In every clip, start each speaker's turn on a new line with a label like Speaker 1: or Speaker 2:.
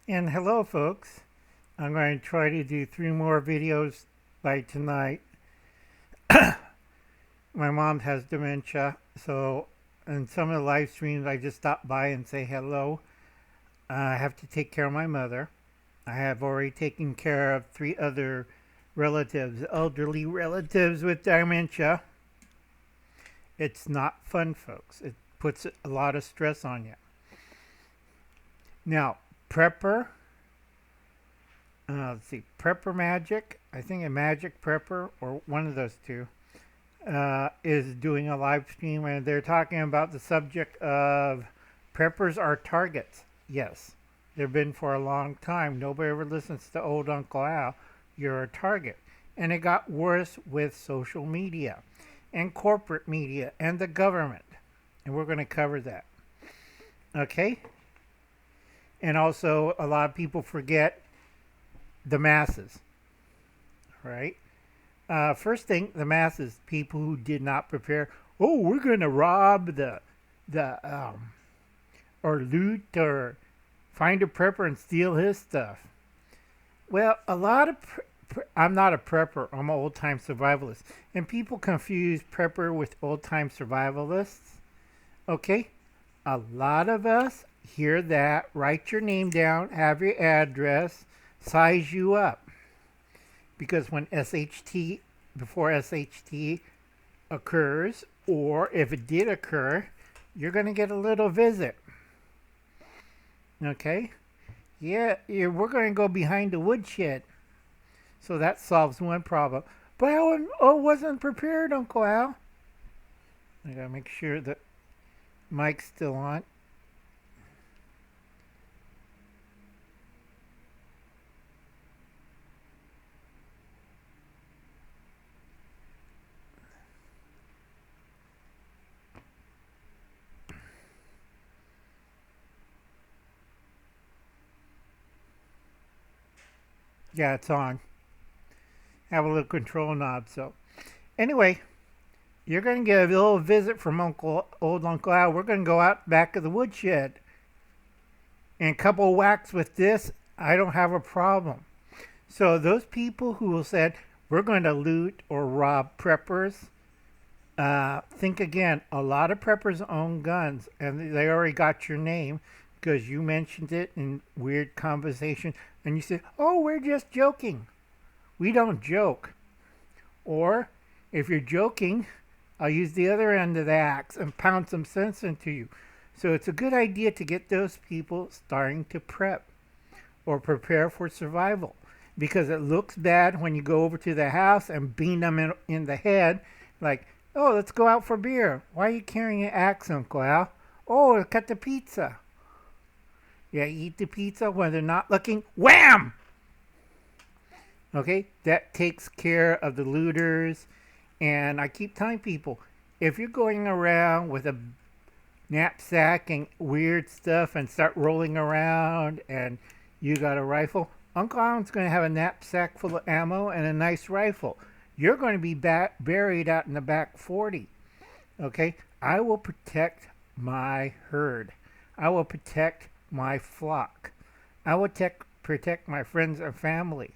Speaker 1: And hello, folks. I'm going to try to do 3 more videos by tonight. My mom has dementia, so in some of the live streams, I just stop by and say hello. I have to take care of my mother. I have already taken care of 3 other relatives, elderly relatives with dementia. It's not fun, folks. It puts a lot of stress on you. Now, prepper. Let's see, Prepper Magic, I think a Magic Prepper, or one of those two, is doing a live stream, and they're talking about the subject of preppers are targets. Yes, they've been for a long time. Nobody ever listens to old Uncle Al. You're a target. And it got worse with social media and corporate media and the government. And we're going to cover that. Okay? And also, a lot of people forget the masses, right? First thing, the masses, people who did not prepare. Oh, we're going to rob or loot or find a prepper and steal his stuff. Well, a lot of I'm not a prepper. I'm an old-time survivalist, and people confuse prepper with old-time survivalists. Okay, a lot of us hear that. Write your name down. Have your address. Size you up, because when before SHT occurs, or if it did occur, you're going to get a little visit. Okay? Yeah, we're going to go behind the woodshed. So that solves one problem. But I wasn't prepared, Uncle Al. I got to make sure that mic's still on. Yeah, it's on. Have a little control knob. So, anyway, you're going to get a little visit from old Uncle Al. We're going to go out back of the woodshed. And a couple of whacks with this, I don't have a problem. So those people who said, we're going to loot or rob preppers, think again. A lot of preppers own guns, and they already got your name because you mentioned it in weird conversation, and you said, oh, we're just joking. We don't joke. Or, if you're joking, I'll use the other end of the axe and pound some sense into you. So it's a good idea to get those people starting to prep or prepare for survival, because it looks bad when you go over to the house and beat them in the head like, oh, let's go out for beer. Why are you carrying an axe, Uncle Al? Oh, cut the pizza. Yeah, eat the pizza when they're not looking. Wham! Okay, that takes care of the looters. And I keep telling people, if you're going around with a knapsack and weird stuff and start rolling around and you got a rifle, Uncle Alan's going to have a knapsack full of ammo and a nice rifle. You're going to be buried out in the back 40. Okay? I will protect my herd. I will protect my flock. I will protect my friends and family.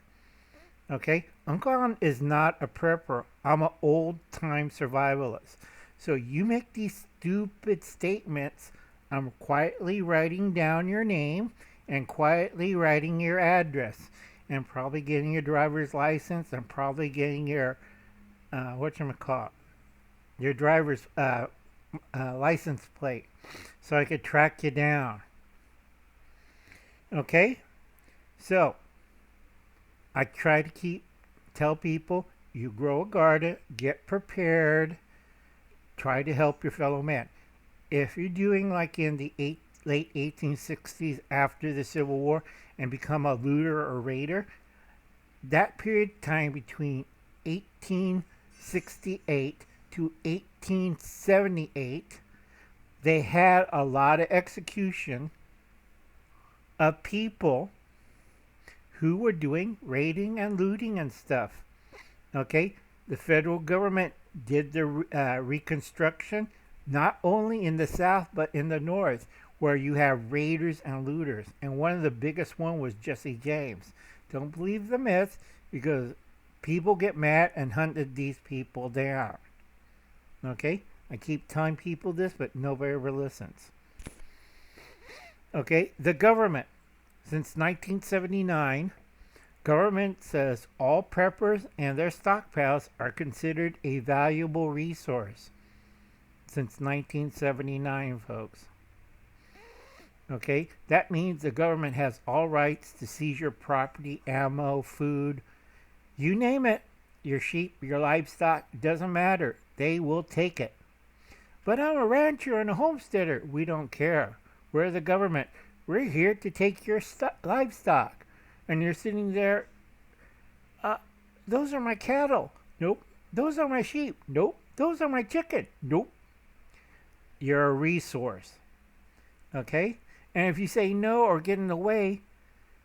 Speaker 1: Okay? Uncle Alan is not a prepper. I'm an old-time survivalist. So you make these stupid statements, I'm quietly writing down your name and quietly writing your address and probably getting your driver's license and probably getting your, your driver's license plate so I could track you down. Okay? So, I try to tell people, you grow a garden, get prepared, try to help your fellow man. If you're doing like in the late 1860s after the Civil War and become a looter or raider, that period of time between 1868 to 1878, they had a lot of execution of people who were doing raiding and looting and stuff. Okay, the federal government did the reconstruction not only in the South but in the North, where you have raiders and looters. And one of the biggest one was Jesse James. Don't believe the myth because people get mad and hunted these people down. Okay? I keep telling people this, but nobody ever listens. Okay? The government. Since 1979, government says all preppers and their stockpiles are considered a valuable resource. Since 1979, folks. Okay? That means the government has all rights to seize your property, ammo, food, you name it, your sheep, your livestock, doesn't matter. They will take it. But I'm a rancher and a homesteader. We don't care. We're the government. We're here to take your livestock. And you're sitting there, those are my cattle. Nope. Those are my sheep. Nope. Those are my chicken. Nope. You're a resource. Okay? And if you say no or get in the way,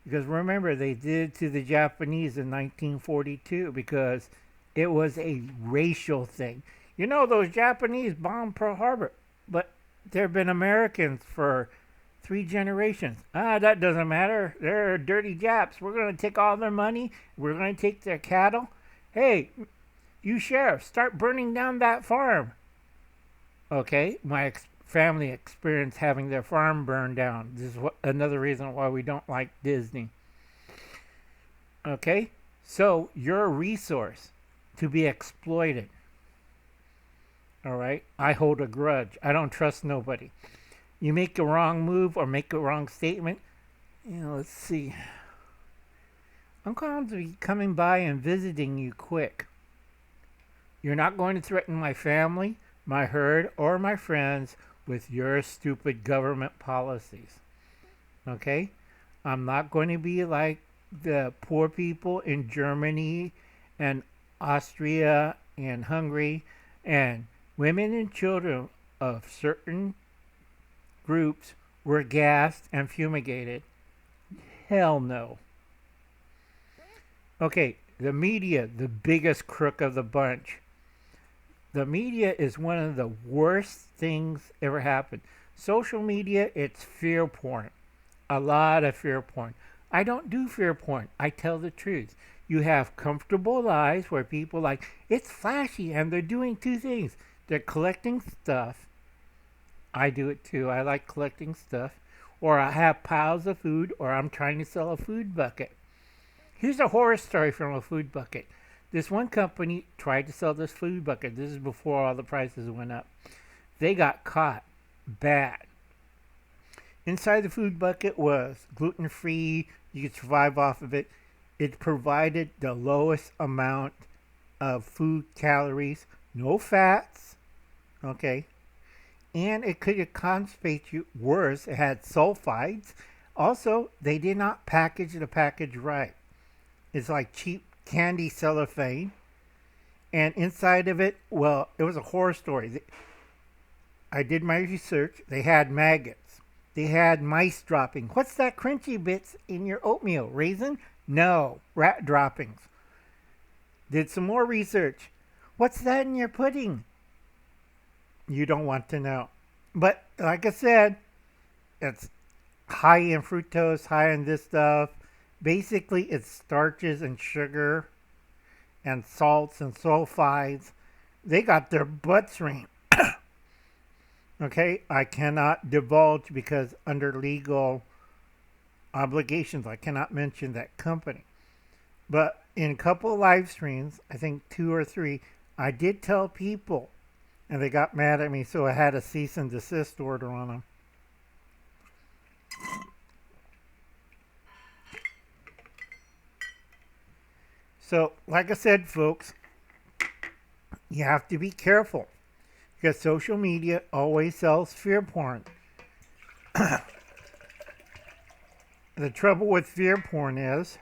Speaker 1: because remember, they did it to the Japanese in 1942 because it was a racial thing. You know, those Japanese bombed Pearl Harbor, but there have been Americans for 3 generations. That doesn't matter. They're dirty Japs. We're going to take all their money. We're going to take their cattle. Hey, you sheriff, start burning down that farm. Okay, my family experienced having their farm burned down. This is another reason why we don't like Disney. Okay, so you're a resource to be exploited. All right, I hold a grudge. I don't trust nobody. You make a wrong move or make a wrong statement. Let's see. I'm going to be coming by and visiting you quick. You're not going to threaten my family, my herd, or my friends with your stupid government policies. Okay? I'm not going to be like the poor people in Germany and Austria and Hungary and women and children of certain groups were gassed and fumigated. Hell no. Okay, the media, the biggest crook of the bunch. The media is one of the worst things ever happened. Social media, it's fear porn. A lot of fear porn. I don't do fear porn. I tell the truth. You have comfortable lives where people like, it's flashy and they're doing 2 things. They're collecting stuff. I do it too. I like collecting stuff. Or I have piles of food, or I'm trying to sell a food bucket. Here's a horror story from a food bucket. This one company tried to sell this food bucket. This is before all the prices went up. They got caught bad. Inside the food bucket was gluten-free. You could survive off of it. It provided the lowest amount of food calories, no fats, okay? And it could constipate you worse. It had sulfides. Also, they did not package the package right. It's like cheap candy cellophane. And inside of it, well, it was a horror story. I did my research. They had maggots. They had mice dropping. What's that crunchy bits in your oatmeal? Raisin? No, rat droppings. Did some more research. What's that in your pudding? You don't want to know. But like I said, it's high in fructose, high in this stuff. Basically, it's starches and sugar and salts and sulfides. They got their butts ring. Okay, I cannot divulge because under legal obligations, I cannot mention that company. But in a couple of live streams, I think 2 or 3, I did tell people, and they got mad at me, so I had a cease and desist order on them. So, like I said, folks, you have to be careful because social media always sells fear porn. The trouble with fear porn is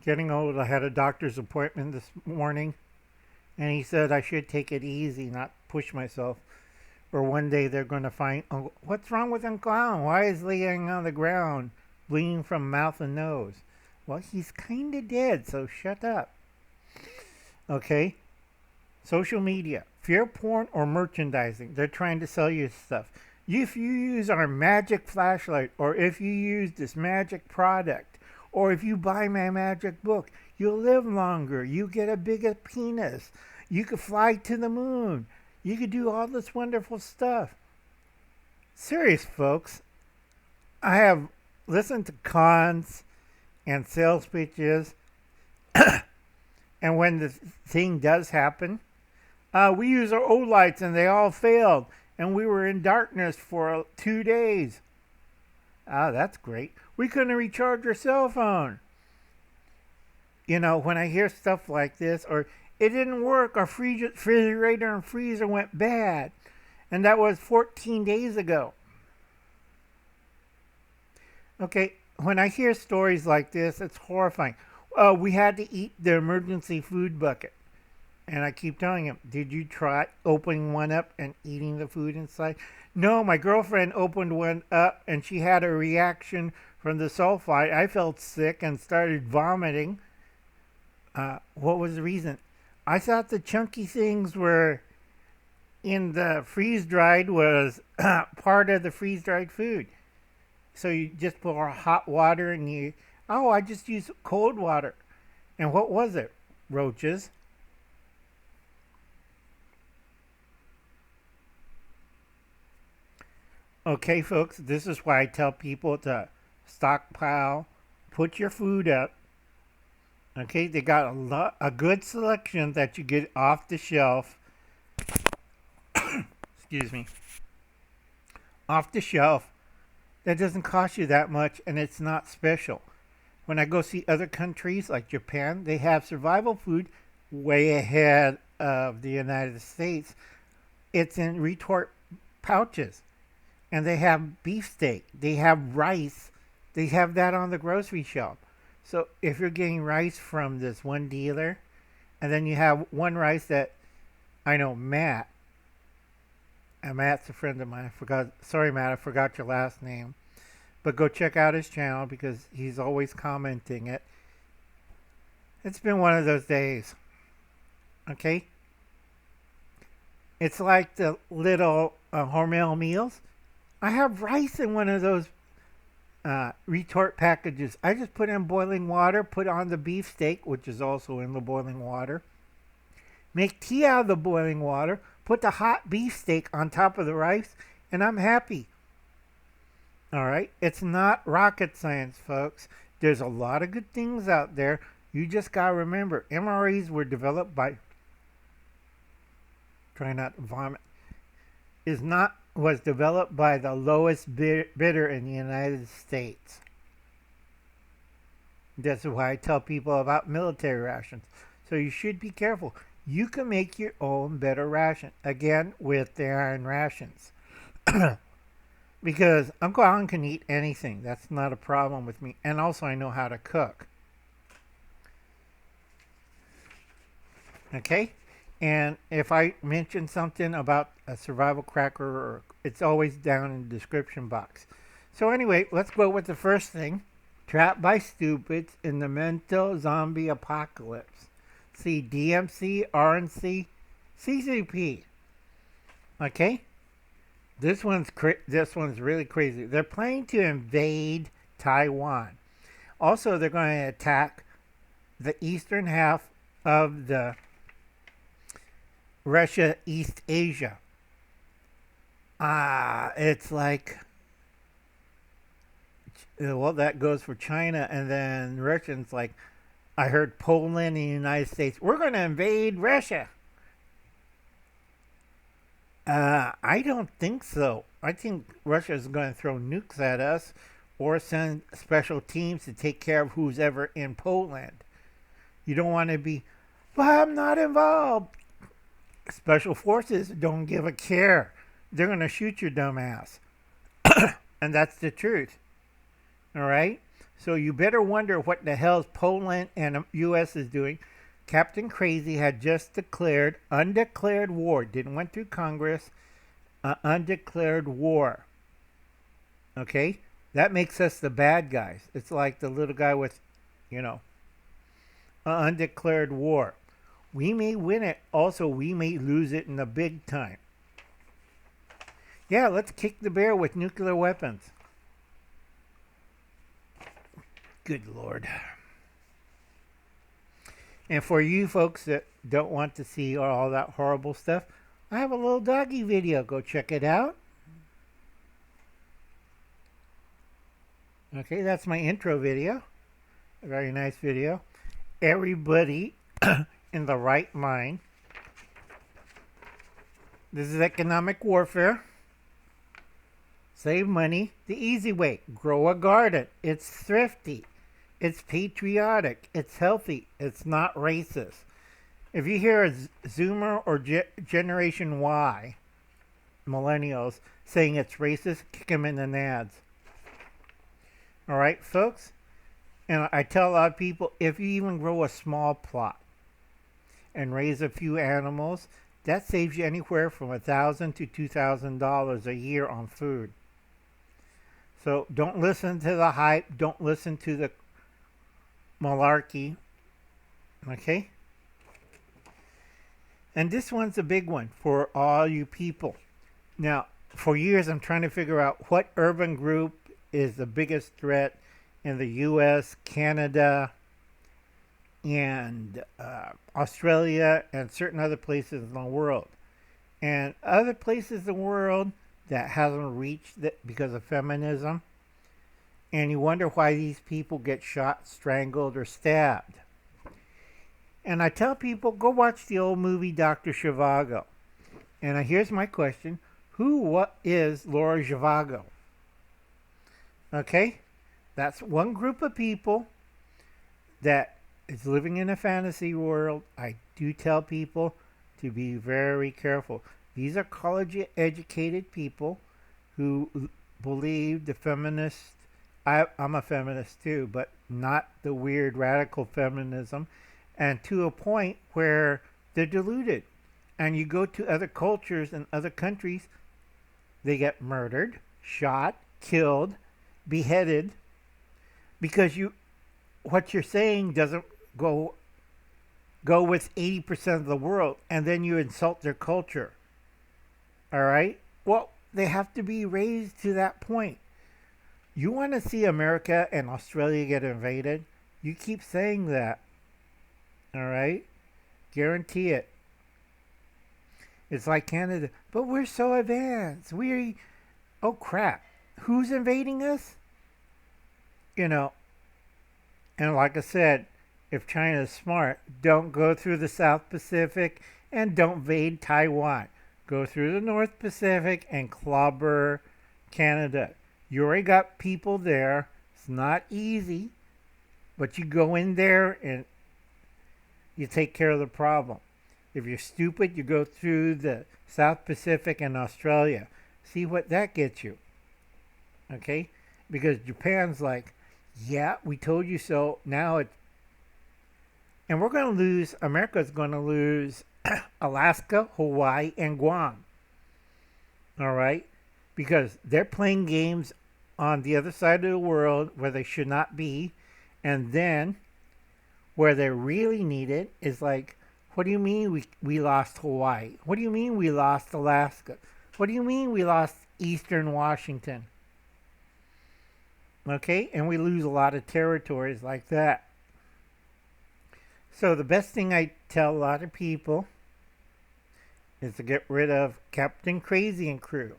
Speaker 1: getting old. I had a doctor's appointment this morning, and he said I should take it easy, not push myself. Or one day they're going to find, oh, what's wrong with Uncle Alan? Why is he laying on the ground, bleeding from mouth and nose? Well, he's kind of dead, so shut up. Okay? Social media. fear porn or merchandising. They're trying to sell you stuff. If you use our magic flashlight, or if you use this magic product, or if you buy my magic book, you'll live longer. You get a bigger penis. You could fly to the moon. You could do all this wonderful stuff. Serious, folks. I have listened to cons and sales pitches, and when the thing does happen, we use our old lights and they all failed, and we were in darkness for 2 days. That's great. We couldn't recharge our cell phone. You know, when I hear stuff like this, or it didn't work, our refrigerator and freezer went bad, and that was 14 days ago. Okay, when I hear stories like this, it's horrifying. We had to eat the emergency food bucket. And I keep telling him, did you try opening one up and eating the food inside? No, my girlfriend opened one up and she had a reaction from the sulfite. I felt sick and started vomiting. What was the reason? I thought the chunky things were in the freeze-dried was part of the freeze-dried food. So you just pour hot water and I just use cold water. And what was it? Roaches. Okay, folks, this is why I tell people to stockpile, put your food up. Okay, they got a good selection that you get off the shelf. Excuse me. Off the shelf. That doesn't cost you that much, and it's not special. When I go see other countries like Japan, they have survival food way ahead of the United States. It's in retort pouches. And they have beefsteak. They have rice. They have that on the grocery shelf. So if you're getting rice from this one dealer, and then you have one rice that, I know Matt, and Matt's a friend of mine. Sorry, Matt, I forgot your last name. But go check out his channel because he's always commenting it. It's been one of those days. Okay? It's like the little Hormel meals. I have rice in one of those retort packages. I just put in boiling water, put on the beefsteak, which is also in the boiling water. Make tea out of the boiling water, put the hot beefsteak on top of the rice, and I'm happy. All right? It's not rocket science, folks. There's a lot of good things out there. You just got to remember, MREs were developed by, try not to vomit, was developed by the lowest bidder in the United States. That's why I tell people about military rations. So you should be careful. You can make your own better ration. Again, with the iron rations. Because Uncle Alan can eat anything. That's not a problem with me. And also I know how to cook. Okay? And if I mention something about a survival cracker, it's always down in the description box. So anyway, let's go with the first thing. Trapped by stupids in the mental zombie apocalypse. See DMC, RNC, CCP. Okay? This one's really crazy. They're planning to invade Taiwan. Also, they're going to attack the eastern half of the Russia, East Asia. It's like, well, that goes for China, and then Russians like, I heard Poland and the United States, we're going to invade Russia. I don't think so. I think Russia is going to throw nukes at us or send special teams to take care of who's ever in Poland. You don't want to be, but I'm not involved. Special forces don't give a care. They're going to shoot your dumb ass. And that's the truth. All right? So you better wonder what the hell Poland and the U.S. is doing. Captain Crazy had just declared undeclared war. Didn't went through Congress. Undeclared war. Okay? That makes us the bad guys. It's like the little guy with, undeclared war. We may win it. Also, we may lose it in the big time. Yeah, let's kick the bear with nuclear weapons. Good Lord. And for you folks that don't want to see all that horrible stuff, I have a little doggy video. Go check it out. Okay, that's my intro video. A very nice video. Everybody in the right mind. This is economic warfare. Save money the easy way. Grow a garden. It's thrifty. It's patriotic. It's healthy. It's not racist. If you hear a Zoomer or Generation Y, millennials, saying it's racist, kick them in the nads. All right, folks? And I tell a lot of people, if you even grow a small plot and raise a few animals, that saves you anywhere from $1,000 to $2,000 a year on food. So don't listen to the hype. Don't listen to the malarkey. Okay? And this one's a big one for all you people. Now, for years I'm trying to figure out what urban group is the biggest threat in the U.S., Canada, and Australia, and certain other places in the world. And other places in the world that hasn't reached it because of feminism. And you wonder why these people get shot, strangled, or stabbed. And I tell people, go watch the old movie Dr. Zhivago. And here's my question. What is Laura Zhivago? Okay? That's one group of people that is living in a fantasy world. I do tell people to be very careful. These are college-educated people who believe the feminist. I'm a feminist too, but not the weird radical feminism, and to a point where they're deluded. And you go to other cultures and other countries, they get murdered, shot, killed, beheaded, because what you're saying doesn't go with 80% of the world, and then you insult their culture. All right? Well, they have to be raised to that point. You want to see America and Australia get invaded? You keep saying that. All right? Guarantee it. It's like Canada. But we're so advanced. Oh crap. Who's invading us? You know, and like I said, if China is smart, don't go through the South Pacific and don't invade Taiwan. Go through the North Pacific and clobber Canada. You already got people there. It's not easy, but you go in there and you take care of the problem. If you're stupid, you go through the South Pacific and Australia. See what that gets you. Okay? Because Japan's like, yeah, we told you so. Now it's... And we're going to lose... America's going to lose Alaska, Hawaii, and Guam. All right? Because they're playing games on the other side of the world where they should not be. And then where they really need it is like, what do you mean we lost Hawaii? What do you mean we lost Alaska? What do you mean we lost Eastern Washington? Okay? And we lose a lot of territories like that. So the best thing I tell a lot of people is to get rid of Captain Crazy and crew.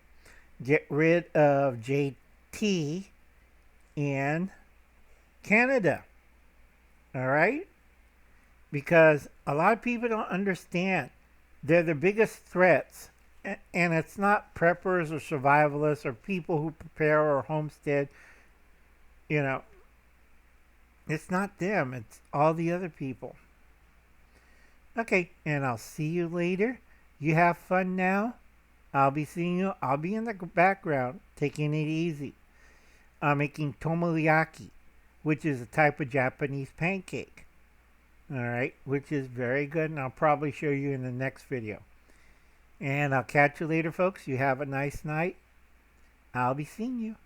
Speaker 1: Get rid of JT in Canada. All right? Because a lot of people don't understand. They're the biggest threats. And it's not preppers or survivalists or people who prepare or homestead. You know, it's not them. It's all the other people. Okay, and I'll see you later. You have fun now. I'll be seeing you. I'll be in the background, taking it easy. I'm making tomoyaki, which is a type of Japanese pancake. All right, which is very good, and I'll probably show you in the next video. And I'll catch you later, folks. You have a nice night. I'll be seeing you.